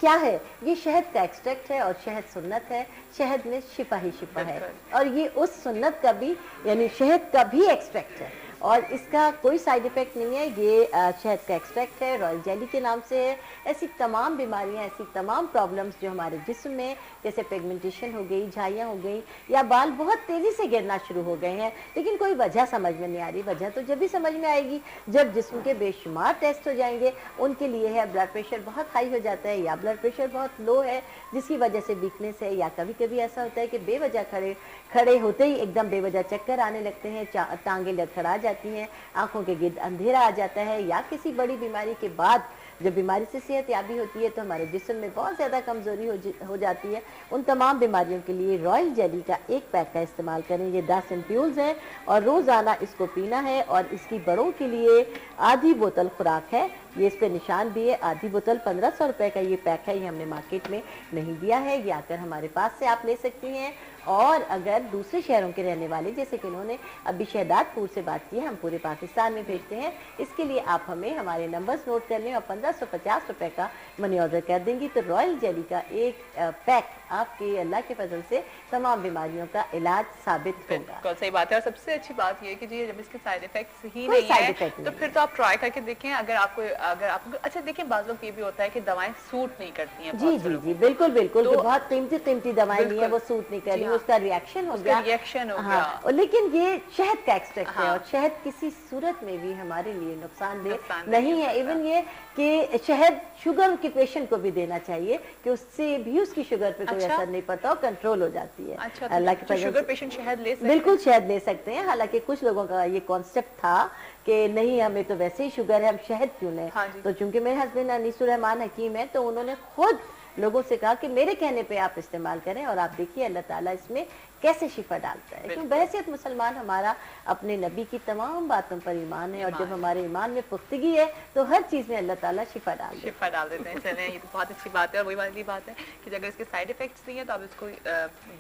क्या है? ये शहद का एक्सट्रैक्ट है और शहद सुन्नत है, शहद में शिफा ही शिफा है, और ये उस सुन्नत का भी यानी शहद का भी एक्सट्रैक्ट है और इसका कोई साइड इफेक्ट नहीं है। ये शहद का एक्सट्रैक्ट है, रॉयल जेली के नाम से है। ऐसी तमाम बीमारियां, ऐसी तमाम प्रॉब्लम्स जो हमारे जिस्म में, जैसे पिगमेंटेशन हो गई, झाइयाँ हो गई, या बाल बहुत तेज़ी से गिरना शुरू हो गए हैं, लेकिन कोई वजह समझ में नहीं आ रही। वजह तो जब भी समझ में आएगी जब जिस्म के बेशुमार टेस्ट हो जाएंगे। उनके लिए है ब्लड प्रेशर बहुत हाई हो जाता है या ब्लड प्रेशर बहुत लो है, जिसकी वजह से वीकनेस है, या कभी कभी ऐसा होता है कि बेवजह खड़े होते ही एकदम बेवजह चक्कर आने लगते हैं, टांगे लड़खड़ा जाती हैं, आंखों के गिर्द अंधेरा आ जाता है, या किसी बड़ी बीमारी के बाद जब बीमारी से सेहत याबी होती है तो हमारे जिस्म में बहुत ज़्यादा कमज़ोरी हो जाती है। उन तमाम बीमारियों के लिए रॉयल जेली का एक पैक का इस्तेमाल करें। ये 10 एम्प्यूल्स हैं और रोज़ाना इसको पीना है, और इसकी बड़ों के लिए आधी बोतल खुराक है। ये इस पर निशान भी है, आधी बोतल 1500 रुपये का ये पैक है। ये हमने मार्केट में नहीं दिया है, ये आकर हमारे पास से आप ले सकती हैं। और अगर दूसरे शहरों के रहने वाले, जैसे कि उन्होंने अभी शहदादपुर से बात की है, हम पूरे पाकिस्तान में भेजते हैं, इसके लिए आप हमें हमारे नंबर्स नोट कर लें और 1550 रुपये का मनी ऑर्डर कर देंगी तो रॉयल जेली का एक पैक आपके अल्लाह के फजल से तमाम बीमारियों का इलाज साबित होगा। बिल्कुल सही बात है। और सबसे अच्छी बात यह है कि जी जब इसके साइड इफेक्ट्स ही नहीं है तो फिर तो आप ट्राई करके देखें। अगर आपको अच्छा देखिए, बाज़ लोग ये भी होता है कि दवाएं सूट नहीं करती हैं। जी जी जी बिल्कुल बिल्कुल, तो बहुत कीमती दवाएं ली है वो सूट नहीं कर रही, उसका रिएक्शन हो गया। हाँ, लेकिन ये शहद का एक्सट्रैक्ट है और शहद किसी सूरत में भी हमारे लिए नुकसानदेह नहीं है। इवन ये कि शहद शुगर के पेशेंट को भी देना चाहिए कि उससे भी उसकी शुगर पे कोई असर नहीं पड़ता और कंट्रोल हो जाती है। अल्लाह की शुगर पेशेंट शहद ले सकते हैं? बिल्कुल शहद ले सकते हैं। हालांकि कुछ लोगों का ये कॉन्सेप्ट था कि नहीं हमें तो वैसे ही शुगर है, हम शहद क्यों लें। तो चूंकि मेरे हस्बैंड अनीसुर रहमान हकीम है तो उन्होंने खुद लोगों से कहा कि मेरे कहने पे आप इस्तेमाल करें और आप देखिए अल्लाह ताला इसमें कैसे शिफा डालता है। क्योंकि बहसियत मुसलमान हमारा अपने नबी की तमाम बातों पर ईमान है और जब हमारे ईमान में पुख्तगी है तो हर चीज में अल्लाह ताला शिफा डाल देते हैं। चलें, ये तो बहुत अच्छी बात है। और वही वाली बात है कि अगर इसके साइड इफेक्ट्स नहीं है तो आप इसको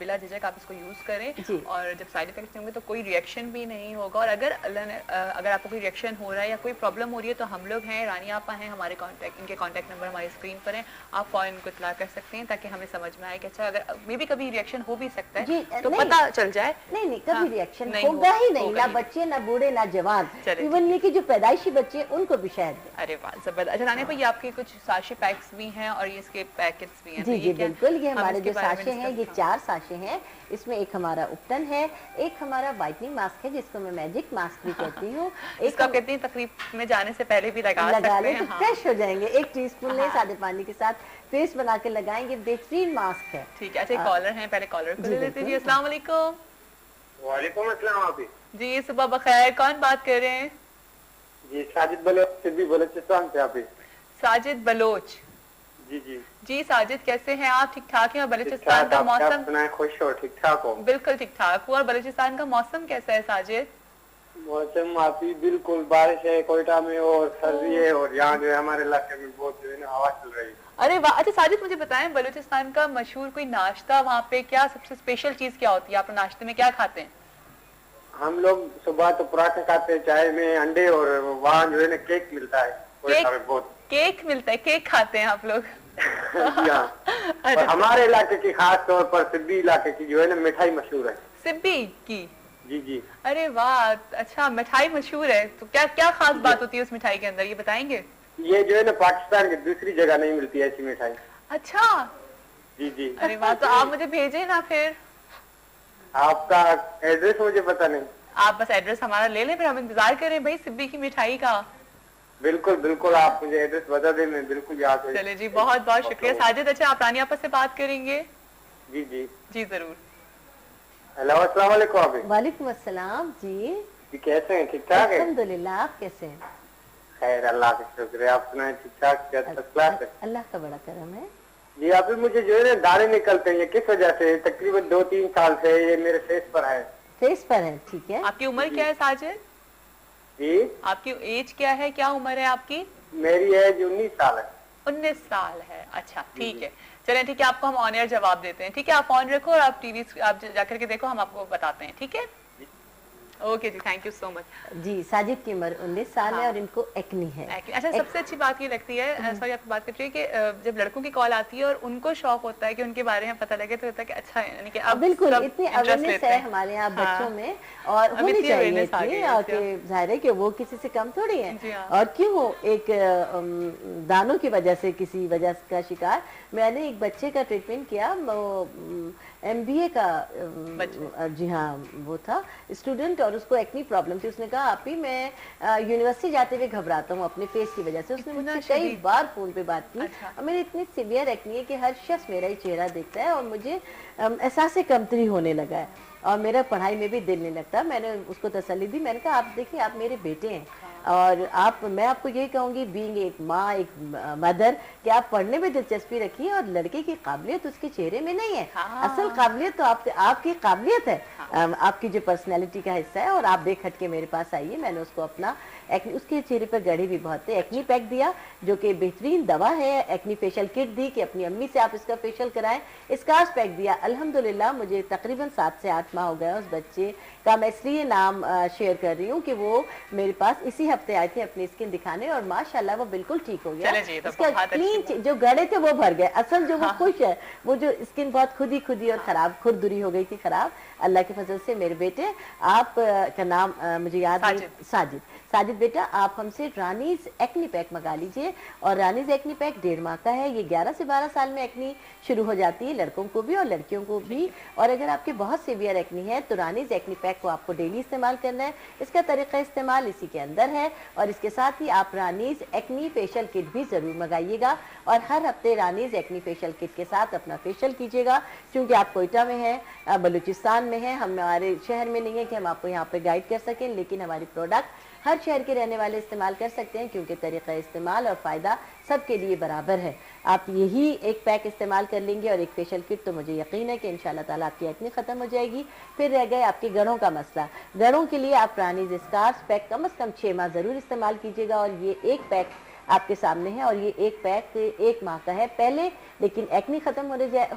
बिला झिझक आप इसको यूज करें, और जब साइड इफेक्ट्स नहीं होंगे तो कोई रिएक्शन भी नहीं होगा। और अगर आपको कोई रिएक्शन हो रहा है या कोई प्रॉब्लम हो रही है तो हम लोग हैं, रानी आपा हैं, हमारे इनके कॉन्टैक्ट नंबर हमारी स्क्रीन पर है, आप फौरन इनको इत्तला कर सकते हैं ताकि हमें समझ में आए कि अच्छा अगर मे भी कभी रिएक्शन हो भी सकता है तो पता चल जाए। नहीं कभी रिएक्शन होगा ही नहीं, ना बच्चे ना बूढ़े ना जवान, इवन ये कि जो पैदाइशी बच्चे उनको भी शहद दें। अरे वाह जबरदस्त। अच्छा रानी भाई, आपके कुछ साशे पैक्स भी हैं और ये इसके पैकेट्स भी हैं? जी जी बिल्कुल, ये हमारे जो साशे हैं ये 4 साशे हैं। इसमें एक हमारा उपटन है, एक हमारा व्हाइटनिंग मास्क है जिसको मैं मैजिक मास्क भी कहती हूँ। एक आप कहती हैं तकरीब में जाने से पहले भी लगा सकते हैं, फ्रेश हो जाएंगे। 1 टीस्पून लें, सादे पानी के साथ पेस्ट बना के लगाएंगे, बेहतरीन मास्क है। ठीक है। अच्छा कॉलर है, पहले कॉलर को ले लेते हैं। अस्सलाम वालेकुम। वालेकुम अस्सलाम। आप जी सुबह बखैर, कौन बात कर रहे हैं? जी साजिद बलोच से भी बलोचिस्तान से। आप साजिद बलोच? जी जी जी साजिद कैसे हैं आप? ठीक ठाक हैं? और बलूचिस्तान का मौसम? खुश हो? ठीक ठाक हो? बिल्कुल ठीक ठाक हूँ। और बलूचिस्तान का मौसम कैसा है साजिद? मौसम आप बिल्कुल बारिश है कोयटा में और सर्दी है, और यहाँ जो है हमारे इलाके में बहुत जो है ना हवा चल रही है। अरे वाह। अच्छा साजिद मुझे बताएं, बलूचिस्तान का मशहूर कोई नाश्ता वहाँ पे क्या सबसे स्पेशल चीज क्या होती है? आप नाश्ते में क्या खाते हैं? हम लोग सुबह तो पराठे खाते हैं, चाय में अंडे, और वहाँ जो है ना केक मिलता है। केक मिलता है? केक खाते हैं आप लोग? और हमारे इलाके की खास तौर पर सिब्बी इलाके की जो है ना मिठाई मशहूर है। सिब्बी की? जी जी। अरे वाह, अच्छा मिठाई मशहूर है, तो क्या क्या खास बात होती है उस मिठाई के अंदर, ये बताएंगे? ये जो है ना पाकिस्तान की दूसरी जगह नहीं मिलती है ऐसी मिठाई। अच्छा जी जी। अरे वाह, तो आप मुझे भेजे ना फिर। आपका एड्रेस मुझे पता नहीं। आप बस एड्रेस हमारा ले लें, फिर हम इंतजार करें भाई सिब्बी की मिठाई का। बिल्कुल बिल्कुल, आप मुझे एड्रेस बता दें, मैं बिल्कुल याद है। चले जी, बहुत बहुत शुक्रिया साजिद। अच्छा आप रानी आपस से बात करेंगे? जी जी जी जरूर। हेलो अस्सलाम वालेकुम। वालेकुम अस्सलाम। जी कैसे हैं? ठीक ठाक है अल्हम्दुलिल्लाह, आप कैसे हैं? खैर अल्लाह का शुक्र है। आप सुनाए? ठीक ठाक? क्लास है? अल्लाह का बड़ा करम है। जी आप मुझे जो है ना दाने निकलते हैं, ये किस वजह से? तकरीबन 2-3 साल से ये मेरे फेस पर है। फेस पर है? ठीक है। आपकी उम्र क्या है साजिद? जी आपकी एज क्या है, क्या उम्र है आपकी? मेरी एज 19 साल है। 19 साल है, अच्छा ठीक है। चलें ठीक है, आपको हम ऑन एयर जवाब देते हैं। ठीक है, आप ऑन रखो और आप टीवी आप जाकर के देखो, हम आपको बताते हैं। ठीक है, ओके जी, थैंक यू सो मच। जी, साजिद की उम्र 19 साल है और इनको एक्नी है। अच्छा, सबसे अच्छी बात ये लगती है, सॉरी आपकी बात कर रही है कि जब लड़कों की कॉल आती है और उनको शौक होता है कि उनके बारे में पता लगे, तो होता है कि अच्छा है, यानी कि अब बिल्कुल सब इतनी इंटरेस्ट अवेयरनेस लेते है हैं। हमारे यहाँ हाँ। बच्चों में, और अब होनी इतनी चाहिए awareness आ गई इतनी, है, और कि जाहिर है कि वो किसी से कम थोड़ी है। जी हाँ। और क्यों हो एक दानों की वजह से किसी वजह का शिकार। मैंने एक बच्चे का ट्रीटमेंट किया, वो MBA का जी हाँ वो था स्टूडेंट, और उसको एक्नी प्रॉब्लम थी। उसने कहा आप ही मैं यूनिवर्सिटी जाते हुए घबराता हूँ अपने फेस की वजह से। उसने इतना मुझसे कई शदीद? बार फोन पे बात की। अच्छा। और मेरी इतनी सीवियर एक्नी है कि हर शख्स मेरा ही चेहरा देखता है और मुझे एहसास कमतरी होने लगा है और मेरा पढ़ाई में भी दिल नहीं लगता। मैंने उसको तसल्ली दी, मैंने कहा आप देखिए आप मेरे बेटे हैं और मैं आपको यही कहूँगी बीइंग एक माँ एक मदर कि आप पढ़ने में दिलचस्पी रखिए, और लड़के की काबिलियत उसके चेहरे में नहीं है। असल काबिलियत तो आपकी काबिलियत है, आपकी जो पर्सनैलिटी का हिस्सा है। और आप बेखट के मेरे पास आइए, मैंने उसको अपना उसके चेहरे पर गड़े भी बहुत थे, एक्नी पैक दिया जो कि बेहतरीन दवा है। एक्नी फेशियल किट दी कि अपनी अम्मी से आप इसका फेशियल कराएं। स्कार्स पैक दिया। अल्हम्दुलिल्लाह मुझे तकरीबन 7 से 8 माह हो गया उस बच्चे का। मैं इसलिए नाम शेयर कर रही हूँ कि वो मेरे पास इसी हफ्ते आए थे अपनी स्किन दिखाने और माशाल्लाह वो बिल्कुल ठीक हो गया। इसका क्लीन जो गड़े थे वो भर गए। असल जो वो खुश है, वो जो स्किन बहुत खुदी और खराब खुरदुरी हो गई थी खराब, अल्लाह के फजल से मेरे बेटे आप का नाम मुझे याद नहीं, साजिद बेटा आप हमसे रानीज एक्नी पैक मंगा लीजिए। और रानीज एक्नी पैक 1.5 माह का है। ये 11 से 12 साल में एक्नी शुरू हो जाती है, लड़कों को भी और लड़कियों को भी। और अगर आपके बहुत सीवियर एक्नी है तो रानीज एक्नी पैक को आपको डेली इस्तेमाल करना है। इसका तरीका इस्तेमाल इसी के अंदर है। और इसके साथ ही आप रानीज एक्नी फेशियल किट भी जरूर मंगाइएगा और हर हफ्ते रानीज एक्नी फेशियल किट के साथ अपना फेशियल कीजिएगा। क्योंकि आप कोयटा में हैं, बलूचिस्तान में हैं, हमारे शहर में नहीं है कि हम आपको यहाँ पे गाइड कर सकें, लेकिन हमारी प्रोडक्ट हर शहर के रहने वाले इस्तेमाल कर सकते हैं क्योंकि तरीका इस्तेमाल और फ़ायदा सबके लिए बराबर है। आप यही एक पैक इस्तेमाल कर लेंगे और एक फेशियल किट, तो मुझे यकीन है कि इंशाल्लाह ताला आपकी एक्नी ख़त्म हो जाएगी। फिर रह गए आपके गड़ों का मसला। गड़ों के लिए आप रानीज स्कार्स पैक कम से कम 6 माह ज़रूर इस्तेमाल कीजिएगा। और ये एक पैक आपके सामने है और ये एक पैक 1 माह का है पहले, लेकिन एक्नी ख़त्म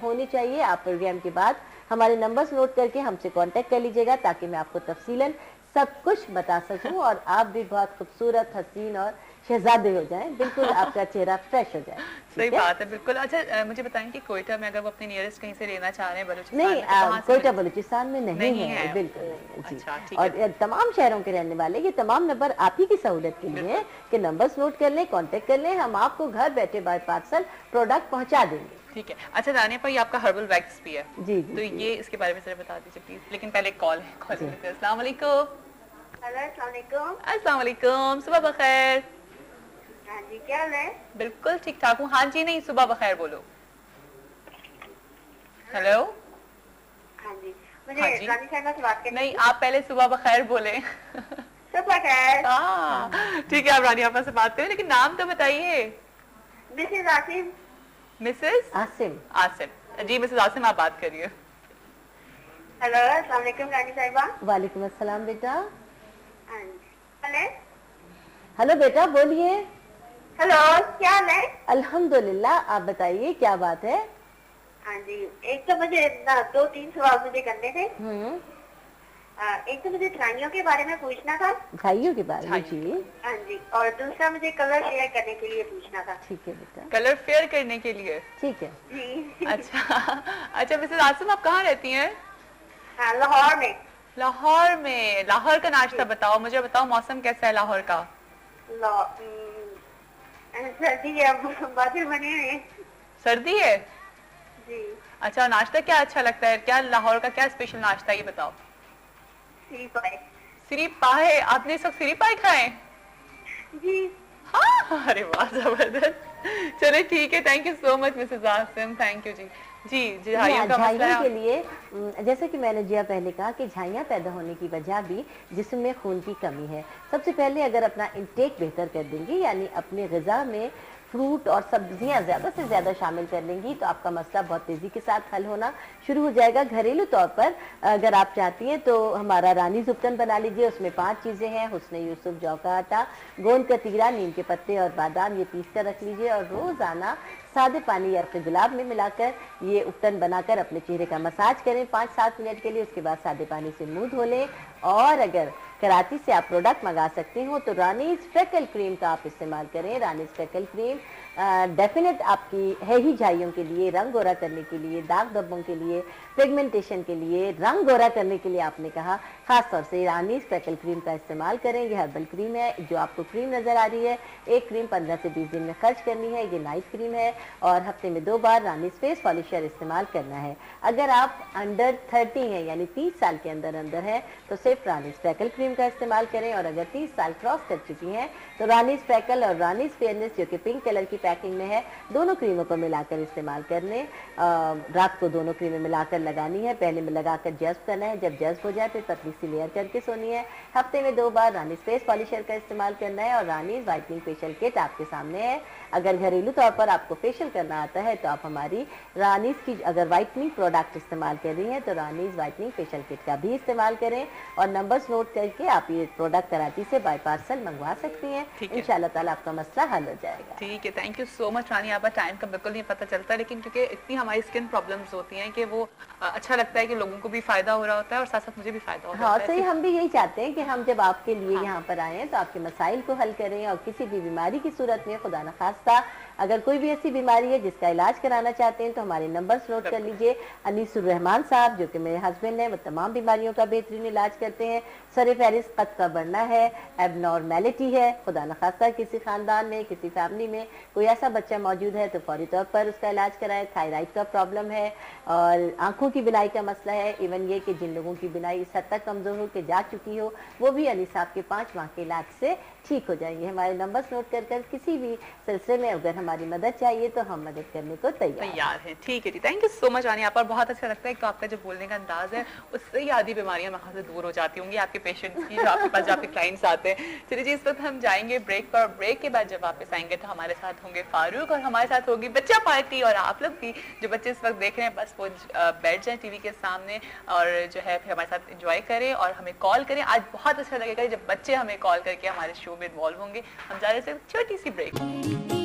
होनी चाहिए। आप प्रोग्राम के बाद हमारे नंबर्स नोट करके हमसे कांटेक्ट कर लीजिएगा ताकि मैं आपको तफसीलन सब कुछ बता सकूं और आप भी बहुत खूबसूरत हसीन और शहजादे हो जाएं, बिल्कुल आपका चेहरा फ्रेश हो जाए। सही बात है, बिल्कुल। अच्छा मुझे बताएं कि कोयटा में अगर वो अपने नियरेस्ट कहीं से लेना चाह रहे हैं बलूचिस्तान नहीं, में, तो कोयटा बलूचिस्तान में नहीं है, बिल्कुल नहीं जी। अच्छा, ठीक और है। तमाम शहरों के रहने वाले ये तमाम नंबर आप ही की सहूलत के लिए है कि नंबर्स नोट कर लें, कांटेक्ट कर लें, हम आपको घर बैठे बाय पार्सल प्रोडक्ट पहुंचा देंगे। ठीक है। अच्छा दानिया भाई आपका हर्बल वैक्स भी है जी तो ये इसके बारे में जरा बता दीजिए प्लीज। लेकिन पहले कॉल है, कॉल करते हैं। अस्सलाम वालेकुम। अस्सलाम वालेकुम, सुबह बखैर। हाँ जी, क्या हाल है? बिल्कुल ठीक ठाक हूँ। हाँ जी, नहीं सुबह बखैर बोलो। हेलो। हाँ जी, मुझे हाँ जी। रानी साहिबा से बात करनी नहीं, आप पहले सुबह बखैर बोले। सुबह खैर। हाँ ठीक है, आप रानी आपा से बात करें, लेकिन नाम तो बताइए। मिसेज आसिम। मिसेस आसिम। आसिम जी, मिसेस आसिम आप बात करिए। हेलो, अस्सलाम वालेकुम रानी साहिबा। वालेकुम अस्सलाम बेटा। हाँ जी, हेलो हेलो बेटा बोलिए। हेलो, क्या हाल है? अल्हम्दुलिल्लाह, आप बताइए क्या बात है। हाँ जी, एक तो मुझे 2-3 सवाल मुझे करने थे। एक तो मुझे झाइयों के बारे में पूछना था। झाइयों के बारे में जी। हाँ जी, और दूसरा मुझे कलर शेयर करने के लिए पूछना था। ठीक है बेटा। कलर फेयर करने के लिए? ठीक है जी। अच्छा मिसेस आसिम आप कहाँ रहती हैं? हाँ, लाहौर में। लाहौर में। लाहौर का नाश्ता बताओ मुझे, बताओ मौसम कैसा है लाहौर का? सर्दी है, बादल बने हुए हैं। सर्दी है जी। अच्छा, नाश्ता क्या अच्छा लगता है? क्या लाहौर का क्या स्पेशल नाश्ता है ये बताओ। सिरी पाए। सिरी पाए? आपने इस वक्त सिरी पाए खाए? जी हाँ, अरे वाह जबरदस्त। चले ठीक है, thank you so much missus Asim, thank you जी। जी झाइयों का मसला झाइयों के लिए जैसे कि मैंने जिया पहले कहा कि झाइयाँ पैदा होने की वजह भी जिस्म में खून की कमी है। सबसे पहले अगर अपना इंटेक बेहतर कर देंगे, यानी अपने ग़िज़ा में फ्रूट और सब्जियां ज़्यादा से ज़्यादा शामिल कर लेंगी, तो आपका मसला बहुत तेज़ी के साथ हल होना शुरू हो जाएगा। घरेलू तौर पर अगर आप चाहती हैं तो हमारा रानी जुब्तन बना लीजिए। उसमें 5 चीज़ें हैं, हुस्न यूसुफ, जौ का आटा, गोंद का तीरा, नीम के पत्ते और बादाम, ये पीस कर रख लीजिए और रोज़ाना सादे पानी या फिर गुलाब में मिलाकर ये उपटन बनाकर अपने चेहरे का मसाज करें 5-7 मिनट के लिए। उसके बाद सादे पानी से मुंह धो लें। और अगर कराची से आप प्रोडक्ट मंगा सकते हो तो रानीज फ्रेकल क्रीम का आप इस्तेमाल करें। रानीज फ्रेकल क्रीम डेफिनेट आपकी है ही झाइयों के लिए, रंग गोरा करने के लिए, दाग धब्बों के लिए, पिगमेंटेशन के लिए, रंग गोरा करने के लिए आपने कहा खास तौर से रानीज फ्रेकल क्रीम का इस्तेमाल करें। ये हर्बल क्रीम है। जो आपको क्रीम नजर आ रही है, एक क्रीम 15 से 20 दिन में खर्च करनी है। ये नाइट क्रीम है और हफ्ते में 2 बार रानीज फेस पॉलिशर इस्तेमाल करना है। अगर आप अंडर 30 हैं यानी 30 साल के अंदर है तो सिर्फ रानीज फ्रेकल क्रीम का इस्तेमाल करें। और अगर 30 साल क्रॉस कर चुकी हैं तो रानीज फ्रेकल और रानीज फेयरनेस जो कि पिंक कलर की पैकिंग में है, दोनों क्रीमों को मिलाकर इस्तेमाल करने। रात को दोनों क्रीमें मिलाकर लगानी है। पहले में लगाकर जज्ब करना है, जब जज्ब हो जाए फिर पतली सी लेयर करके सोनी है। हफ्ते में 2 बार रानीज फेस पॉलिशर का इस्तेमाल करना है। और रानीज व्हाइटनिंग फेशियल किट आपके सामने है। अगर घरेलू तौर पर आपको फेशियल करना आता है तो आप हमारी रानीज की अगर व्हाइटनिंग प्रोडक्ट इस्तेमाल कर रही हैं तो रानीज व्हाइटनिंग फेशियल किट का भी इस्तेमाल करें। और नंबर्स नोट करके आप ये प्रोडक्ट कराची से बाय पार्सल मंगवा सकती हैं। इंशाल्लाह ताला आपका मसला हल हो जाएगा। ठीक है, थैंक यू सो मच रानी। आपका टाइम का बिल्कुल नहीं पता चलता, लेकिन क्योंकि इतनी हमारी स्किन प्रॉब्लम्स होती हैं कि वो अच्छा लगता है कि लोगों को भी फायदा हो रहा होता है और साथ साथ मुझे भी फायदा हो रहा है। सही, हम भी यही चाहते हैं कि हम जब आपके लिए यहाँ पर आए हैं तो आपके मसाइल को हल करें। और किसी भी बीमारी की सूरत में खुदा न खास्ता अगर कोई भी ऐसी बीमारी है जिसका इलाज कराना चाहते हैं तो हमारे नंबर्स नोट कर लीजिए। अनीसुर रहमान साहब जो कि मेरे हस्बैंड हैं, वो तमाम बीमारियों का बेहतरीन इलाज करते हैं। सर फहरिस्त कद का बढ़ना है, एबनॉर्मेलिटी है, खुदा न खास्ता किसी खानदान में किसी फैमिली में कोई ऐसा बच्चा मौजूद है तो फौरी तौर पर उसका इलाज कराएं। थायराइड का प्रॉब्लम है और आंखों की बिनाई का मसला है। इवन ये कि जिन लोगों की बिनाई इस हद तक कमजोर हो के जा चुकी हो वो भी अली साहब के 5 माह के इलाज से ठीक हो जाएंगे। हमारे नंबर्स नोट कर किसी भी सिलसिले में अगर हमारी मदद चाहिए तो हम मदद करने को तैयार हैं। ठीक है जी, थैंक यू सो मच रानी। आप पर बहुत अच्छा लगता है कि आपका जो बोलने का अंदाज है उससे ही आधी बीमारियां वहाँ से दूर हो जाती होंगी आपके पेशेंट्स की, जो आपके पास आपके क्लाइंट्स आते हैं। चलिए जी, इस वक्त हम जाएंगे ब्रेक पर। ब्रेक के बाद जब वापस आएंगे तो हमारे साथ होंगे फारूक और हमारे साथ होगी बच्चा पार्टी। और आप लोग भी जो बच्चे इस वक्त देख रहे हैं बस वो बैठ जाए टीवी के सामने और जो है फिर हमारे साथ एंजॉय करें और हमें कॉल करें। आज बहुत अच्छा लगेगा जब बच्चे हमें कॉल करके हमारे शो में इन्वॉल्व होंगे। हम जा रहे हैं छोटी सी ब्रेक।